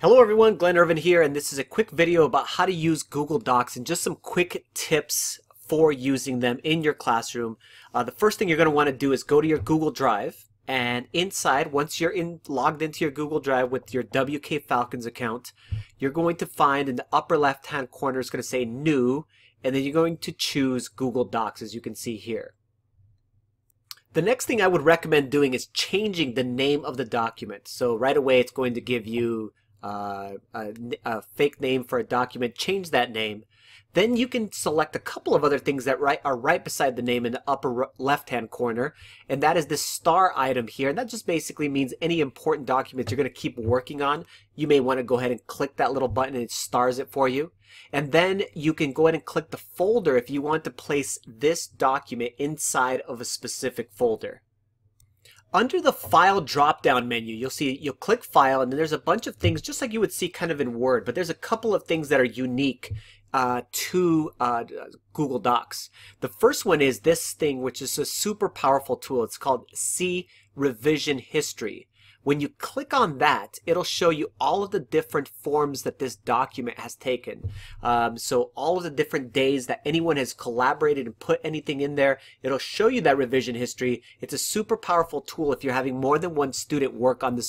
Hello everyone, Glenn Irvin here, and this is a quick video about how to use Google Docs and just some quick tips for using them in your classroom. The first thing you're going to want to do is go to your Google Drive, and inside, once you're logged into your Google Drive with your WK Falcons account, you're going to find in the upper left hand corner it's going to say New, and then you're going to choose Google Docs, as you can see here. The next thing I would recommend doing is changing the name of the document. So right away it's going to give you a fake name for a document. Change that name. Then you can select a couple of other things that are right beside the name in the upper left hand corner, and that is this star item here. And that just basically means any important documents you're going to keep working on, you may want to go ahead and click that little button and it stars it for you. And then you can go ahead and click the folder if you want to place this document inside of a specific folder. Under the File drop-down menu, you'll click File, and then there's a bunch of things just like you would see kind of in Word, but there's a couple of things that are unique to Google Docs. The first one is this thing, which is a super powerful tool. It's called See Revision History. When you click on that, it'll show you all of the different forms that this document has taken. So all of the different days that anyone has collaborated and put anything in there, it'll show you that revision history. It's a super powerful tool if you're having more than one student work on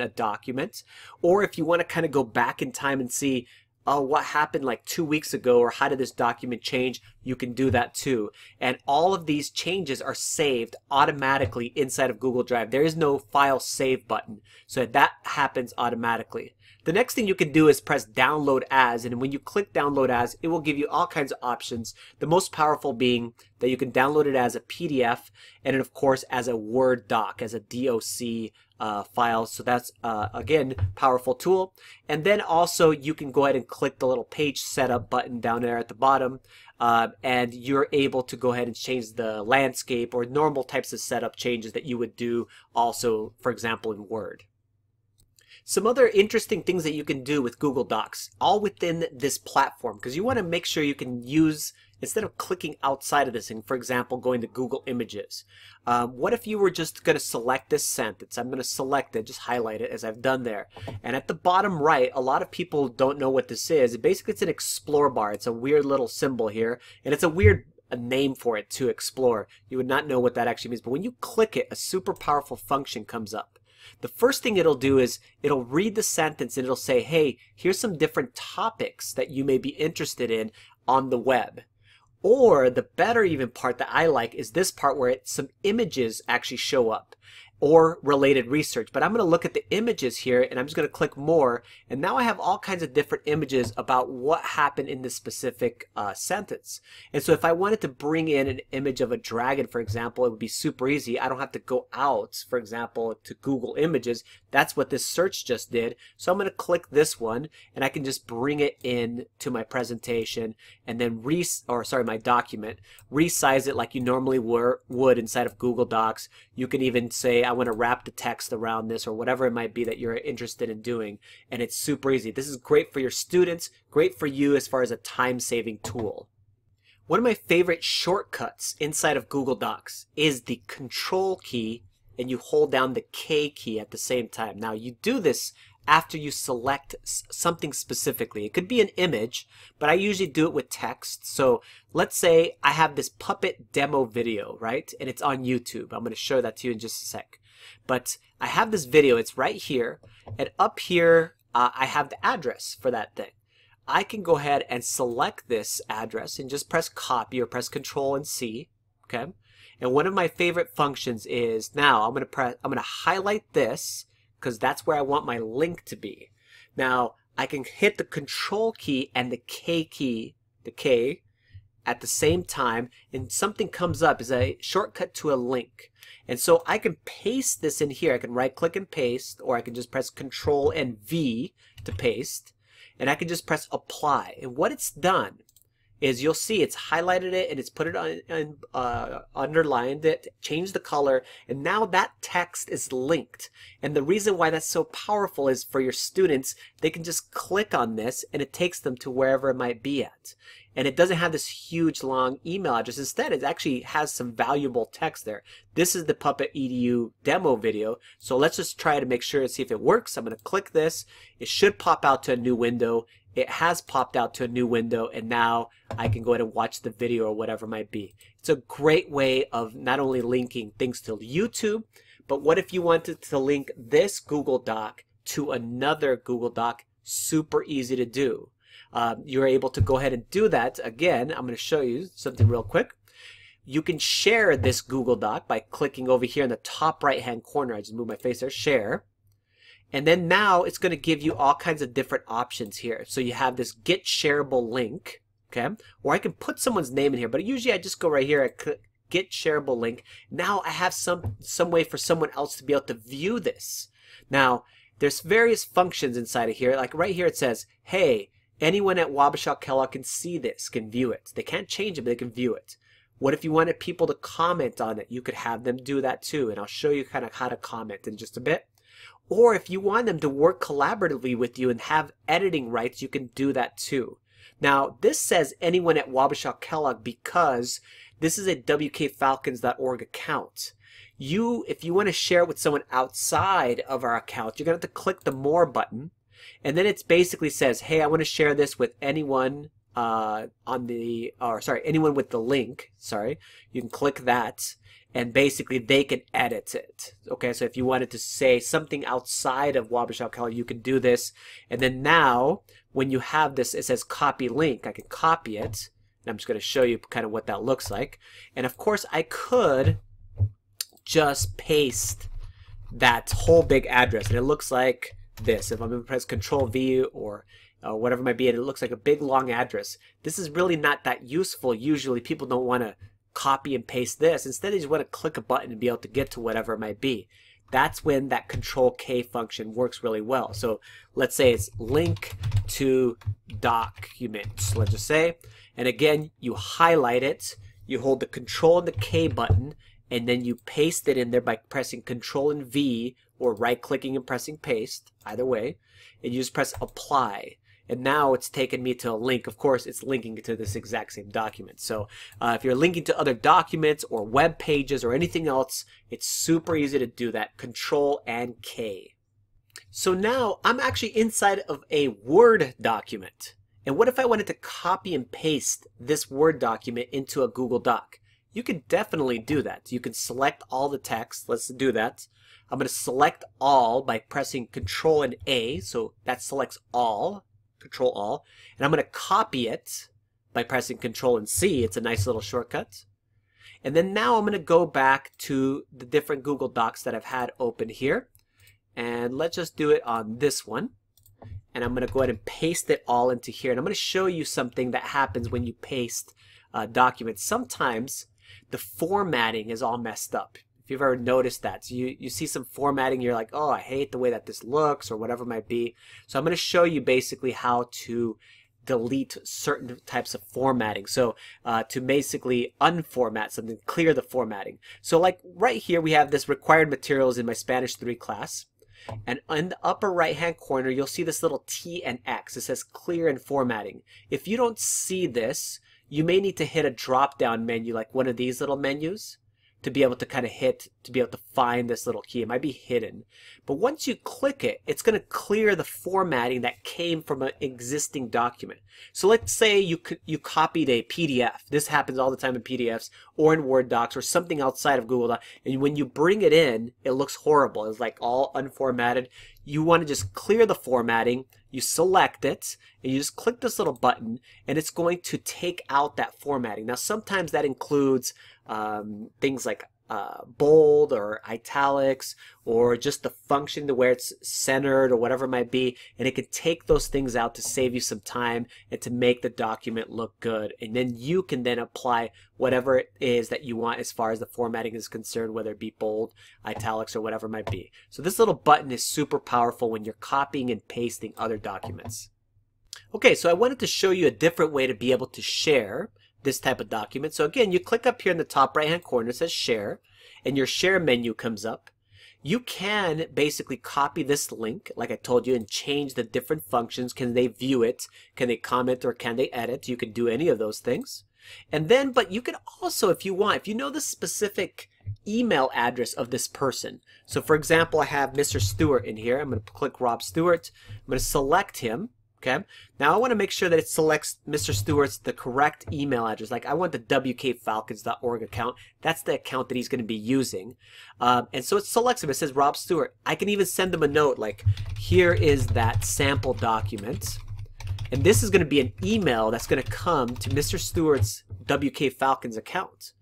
a document, or if you want to kind of go back in time and see, oh, what happened like 2 weeks ago, or how did this document change? You can do that too. And all of these changes are saved automatically inside of Google Drive. There is no file save button, so that happens automatically. The next thing you can do is press download as, and when you click download as, it will give you all kinds of options. The most powerful being that you can download it as a PDF, and then of course as a Word doc, as a DOC file. So that's again, powerful tool. And then also you can go ahead and click the little page setup button down there at the bottom, and you're able to go ahead and change the landscape or normal types of setup changes that you would do also, for example, in Word. Some other interesting things that you can do with Google Docs, all within this platform, because you want to make sure you can use, instead of clicking outside of this thing, for example, going to Google Images. What if you were just going to select this sentence? I'm going to select it, just highlight it as I've done there. And at the bottom right, a lot of people don't know what this is. Basically, it's an explore bar. It's a weird little symbol here, and it's a weird name for it, to explore. You would not know what that actually means, but when you click it, a super powerful function comes up. The first thing it'll do is it'll read the sentence and it'll say, hey, here's some different topics that you may be interested in on the web. Or the better even part that I like is this part where some images actually show up, or related research. But I'm going to look at the images here, and I'm just going to click more, and now I have all kinds of different images about what happened in this specific sentence. And so if I wanted to bring in an image of a dragon, for example, it would be super easy. I don't have to go out, for example, to Google Images. That's what this search just did. So I'm going to click this one, and I can just bring it in to my presentation, and then my document, resize it like you normally would inside of Google Docs. You can even say, I want to wrap the text around this, or whatever it might be that you're interested in doing, and it's super easy. This is great for your students, great for you as far as a time-saving tool. One of my favorite shortcuts inside of Google Docs is the Control key, and you hold down the K key at the same time. Now you do this after you select something specifically. It could be an image, but I usually do it with text. So let's say I have this puppet demo video, right? And it's on YouTube. I'm going to show that to you in just a sec. But I have this video, it's right here, and up here I have the address for that thing. I can go ahead and select this address and just press copy or press Control and C, okay? And one of my favorite functions is, now I'm going to highlight this, because that's where I want my link to be. Now I can hit the Control key and the K key, the K, at the same time, and something comes up as a shortcut to a link. And so I can paste this in here. I can right click and paste, or I can just press Control and V to paste, and I can just press apply. And what it's done is, you'll see it's highlighted it and it's put it on, underlined it, changed the color, and now that text is linked. And the reason why that's so powerful is for your students, they can just click on this and it takes them to wherever it might be at. and it doesn't have this huge long email address. Instead, it actually has some valuable text there. This is the Puppet EDU demo video, so let's just try to make sure and see if it works. I'm going to click this. It should pop out to a new window. It has popped out to a new window, and now I can go ahead and watch the video or whatever it might be. It's a great way of not only linking things to YouTube, but what if you wanted to link this Google Doc to another Google Doc? Super easy to do. You're able to go ahead and do that. Again, I'm going to show you something real quick. You can share this Google Doc by clicking over here in the top right hand corner. I just moved my face there, share. And then now it's going to give you all kinds of different options here. So you have this get shareable link, okay? Or I can put someone's name in here, but usually I just go right here, I click get shareable link. Now I have some way for someone else to be able to view this. Now, there's various functions inside of here. Like right here it says, hey, anyone at Wabasha Kellogg can see this, can view it. They can't change it, but they can view it. What if you wanted people to comment on it? You could have them do that too, and I'll show you kind of how to comment in just a bit. Or if you want them to work collaboratively with you and have editing rights, you can do that too. Now, this says anyone at Wabasha Kellogg because this is a wkfalcons.org account. If you want to share it with someone outside of our account, you're going to have to click the More button, and then it basically says, hey, I want to share this with anyone anyone with the link. Sorry, you can click that, and basically they can edit it. Okay, so if you wanted to say something outside of Wabasha Kellogg, you can do this. And then now, when you have this, it says copy link. I can copy it, and I'm just going to show you kind of what that looks like. And of course, I could just paste that whole big address, and it looks like this. If I'm going to press Control V or whatever it might be, and it looks like a big long address. This is really not that useful. Usually people don't want to copy and paste this. Instead, they just want to click a button and be able to get to whatever it might be. That's when that Control K function works really well. So let's say it's link to document, let's just say. And again, you highlight it, you hold the Control and the K button, and then you paste it in there by pressing Control and V, or right-clicking and pressing paste, either way, and you just press apply. And now it's taken me to a link. Of course, it's linking to this exact same document. So if you're linking to other documents or web pages or anything else, it's super easy to do that. Control and K. So now I'm actually inside of a Word document. And what if I wanted to copy and paste this Word document into a Google Doc? You can definitely do that. You can select all the text. Let's do that. I'm going to select all by pressing Control and A. So that selects all. Control all, and I'm going to copy it by pressing Control and C. It's a nice little shortcut. And then now I'm going to go back to the different Google Docs that I've had open here, and let's just do it on this one. And I'm going to go ahead and paste it all into here, and I'm going to show you something that happens when you paste documents. Sometimes the formatting is all messed up. If you've ever noticed that. So you see some formatting, you're like, oh, I hate the way that this looks, or whatever it might be. So I'm going to show you basically how to delete certain types of formatting. So to basically unformat something, clear the formatting. So like right here, we have this required materials in my Spanish 3 class. And in the upper right hand corner, you'll see this little T and X. It says clear and formatting. If you don't see this, you may need to hit a drop down menu, like one of these little menus, to be able to kind of to be able to find this little key. It might be hidden. But once you click it, it's going to clear the formatting that came from an existing document. So let's say you copied a PDF. This happens all the time in PDFs or in Word docs or something outside of Google Docs. And when you bring it in, it looks horrible. It's like all unformatted. You want to just clear the formatting. You select it, and you just click this little button, and it's going to take out that formatting. Now, sometimes that includes things like bold or italics, or just the function to where it's centered or whatever it might be, and it can take those things out to save you some time and to make the document look good. And then you can then apply whatever it is that you want as far as the formatting is concerned, whether it be bold, italics, or whatever it might be. So this little button is super powerful when you're copying and pasting other documents. Okay, so I wanted to show you a different way to be able to share this type of document. So again, you click up here in the top right hand corner, it says share, and your share menu comes up. You can basically copy this link, like I told you, and change the different functions. Can they view it? Can they comment, or can they edit? You can do any of those things. And then, but you can also, if you want, if you know the specific email address of this person. So for example, I have Mr. Stewart in here. I'm going to click Rob Stewart. I'm going to select him. Okay. Now I want to make sure that it selects Mr. Stewart's the correct email address. Like I want the wkfalcons.org account. That's the account that he's going to be using. And so it selects him. It says Rob Stewart. I can even send him a note like, here is that sample document. And this is going to be an email that's going to come to Mr. Stewart's WK Falcons account.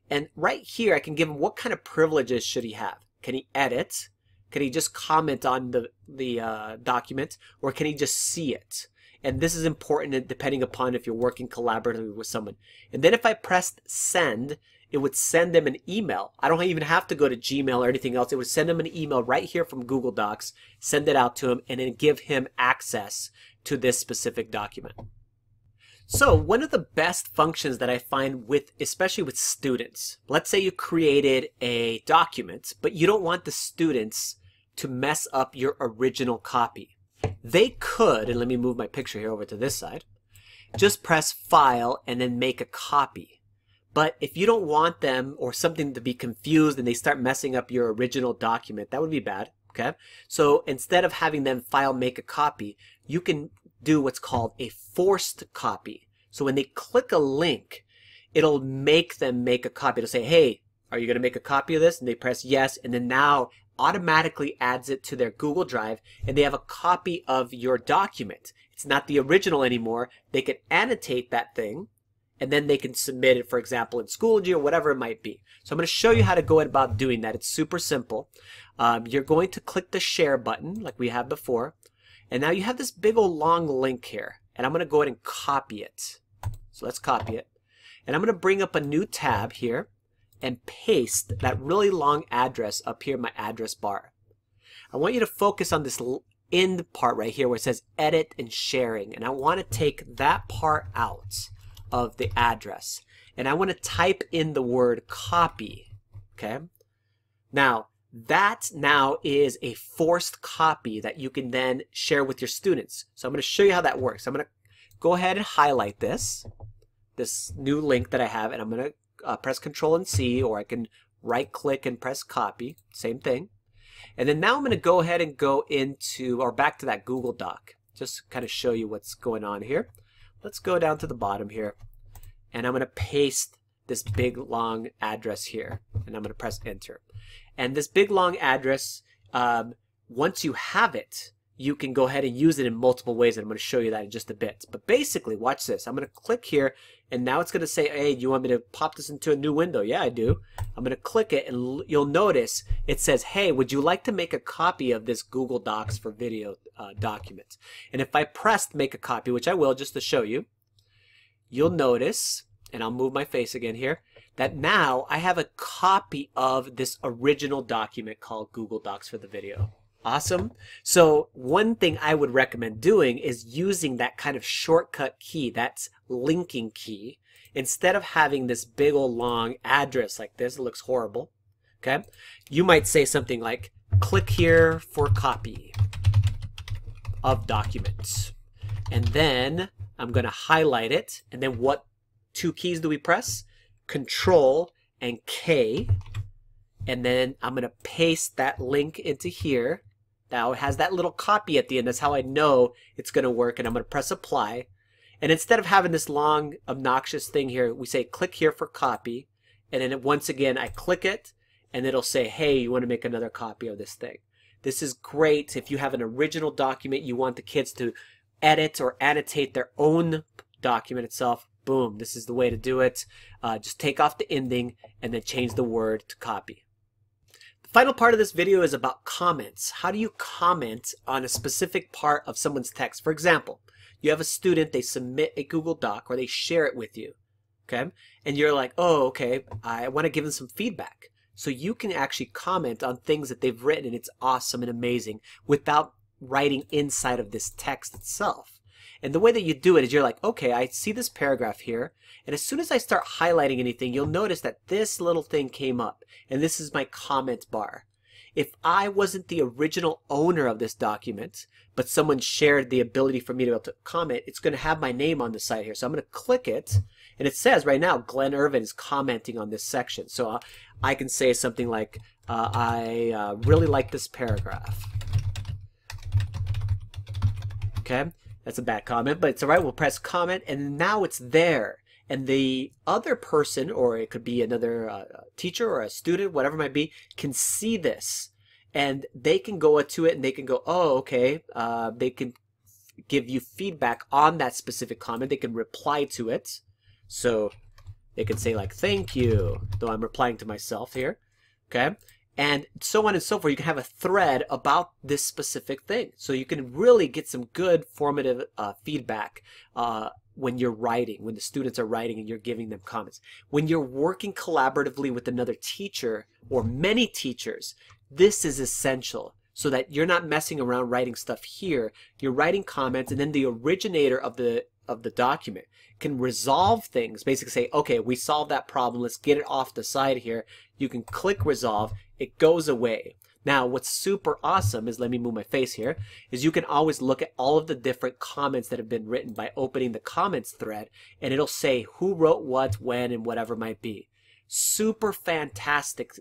And right here, I can give him what kind of privileges should he have. Can he edit? Can he just comment on the document? Or can he just see it? And this is important depending upon if you're working collaboratively with someone. And then if I pressed send, it would send them an email. I don't even have to go to Gmail or anything else. It would send them an email right here from Google Docs, send it out to him, and then give him access to this specific document. So one of the best functions that I find especially with students, let's say you created a document, but you don't want the students to mess up your original copy. They could, and let me move my picture here over to this side, just press File and then make a copy. But if you don't want them or something to be confused and they start messing up your original document, that would be bad. Okay, so instead of having them file make a copy, you can do what's called a forced copy. So when they click a link, it'll make them make a copy. It'll say, hey, are you going to make a copy of this? And they press yes, and then now automatically adds it to their Google Drive, and they have a copy of your document. It's not the original anymore. They can annotate that thing, and then they can submit it, for example, in Schoology or whatever it might be. So I'm going to show you how to go about doing that. It's super simple. You're going to click the share button like we had before. And now you have this big old long link here. And I'm going to go ahead and copy it. So let's copy it. And I'm going to bring up a new tab here and paste that really long address up here in my address bar. I want you to focus on this end part right here where it says edit and sharing. And I want to take that part out of the address. And I want to type in the word copy. Okay. Now, that now is a forced copy that you can then share with your students. So I'm going to show you how that works. I'm going to go ahead and highlight this new link that I have, and I'm going to press Control and C, or I can right click and press copy, same thing. And then now I'm going to go ahead and go into, or back to that Google Doc, just kind of show you what's going on here. Let's go down to the bottom here, and I'm going to paste this big long address here, and I'm going to press enter. And this big long address, once you have it, you can go ahead and use it in multiple ways, and I'm going to show you that in just a bit. But basically, watch this. I'm going to click here, and now it's going to say, hey, do you want me to pop this into a new window? Yeah, I do. I'm going to click it, and you'll notice it says, hey, would you like to make a copy of this Google Docs for video document? And if I pressed make a copy, which I will just to show you, you'll notice, and I'll move my face again here, that now I have a copy of this original document called Google Docs for the video. Awesome. So one thing I would recommend doing is using that kind of shortcut key, that's linking key, instead of having this big old long address like this. It looks horrible. Okay. You might say something like, click here for copy of documents. And then I'm going to highlight it. And then what two keys do we press? Control and K. And then I'm going to paste that link into here. Now it has that little copy at the end. That's how I know it's going to work. And I'm going to press apply. And instead of having this long obnoxious thing here, we say click here for copy. And then once again, I click it and it'll say, hey, you want to make another copy of this thing. This is great if you have an original document, you want the kids to edit or annotate their own document itself. Boom, this is the way to do it. Just take off the ending and then change the word to copy. The final part of this video is about comments. How do you comment on a specific part of someone's text? For example, you have a student, they submit a Google Doc or they share it with you, okay? And you're like, oh, okay, I want to give them some feedback. So you can actually comment on things that they've written and it's awesome and amazing without writing inside of this text itself. And the way that you do it is you're like, okay, I see this paragraph here, and as soon as I start highlighting anything, you'll notice that this little thing came up, and this is my comment bar. If I wasn't the original owner of this document, but someone shared the ability for me to be able to comment, it's going to have my name on the side here. So I'm going to click it, and it says right now, Glenn Irvin is commenting on this section. So I can say something like, I really like this paragraph. Okay, that's a bad comment, but it's all right. We'll press comment, and now it's there. And the other person, or it could be another teacher or a student, whatever it might be, can see this. And they can go to it and they can go, oh, okay. They can give you feedback on that specific comment. They can reply to it. So they can say like, thank you, though I'm replying to myself here. Okay. And so on and so forth. You can have a thread about this specific thing. So you can really get some good formative feedback when you're writing, when the students are writing and you're giving them comments. When you're working collaboratively with another teacher or many teachers, this is essential so that you're not messing around writing stuff here. You're writing comments, and then the originator of the document can resolve things. Basically say, okay, we solved that problem. Let's get it off the side here. You can click resolve. It goes away. Now, what's super awesome is, let me move my face here, is you can always look at all of the different comments that have been written by opening the comments thread, and it'll say who wrote what, when, and whatever might be. Super fantastic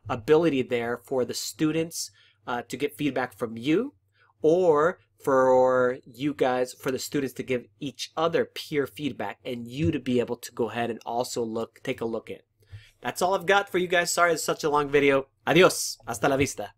ability there for the students to get feedback from you, or for you guys, for the students to give each other peer feedback, and you to be able to go ahead and also take a look at. That's all I've got for you guys. Sorry it's such a long video. Adios. Hasta la vista.